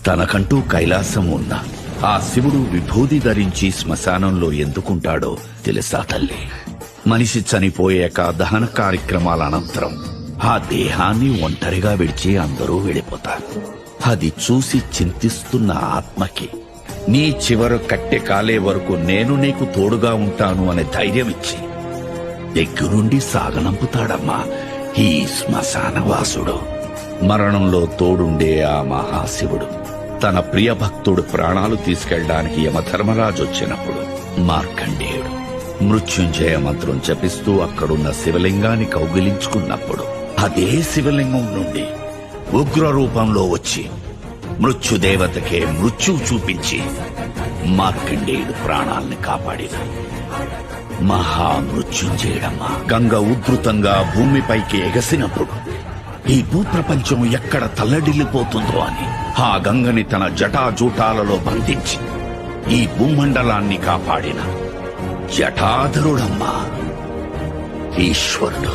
తనకంటూ కైలాసం ఉన్న ఆ శివుడు విభూది ధరించి శ్మశానంలో ఎందుకుంటాడో తెలుసా తల్లి? మనిషి చనిపోయాక దహన కార్యక్రమాల అనంతరం ఆ దేహాన్ని ఒంటరిగా విడిచి అందరూ వెళ్ళిపోతారు. అది చూసి చింతిస్తున్న ఆత్మకి నీ చివర కట్టె కాలే వరకు నేను నీకు తోడుగా ఉంటాను అనే ధైర్యం ఇచ్చి దగ్గరుండి సాగనంపుతాడమ్మా ఈ శ్మశానవాసుడు. మరణంలో తోడుండే ఆ మహాశివుడు తన ప్రియ భక్తుడు ప్రాణాలు తీసుకెళ్లడానికి యమధర్మరాజు వచ్చినప్పుడు మార్కండేయుడు మృత్యుంజయ మంత్రం జపిస్తూ అక్కడున్న శివలింగాన్ని కౌగిలించుకున్నప్పుడు అదే శివలింగం నుండి ఉగ్ర రూపంలో వచ్చి మృత్యుదేవతకే మృత్యువు చూపించి మార్కండేయుడు ప్రాణాల్ని కాపాడిన మహామృత్యుంజయుడమ్మా. గంగ ఉధృతంగా భూమిపైకి ఎగసినప్పుడు ఈ భూప్రపంచం ఎక్కడ తల్లడిల్లిపోతుందో అని ఆ గంగని తన జటాజూటాలలో బంధించి ఈ భూమండలాన్ని కాపాడిన జటాధరుడమ్మా ఈశ్వరుడు.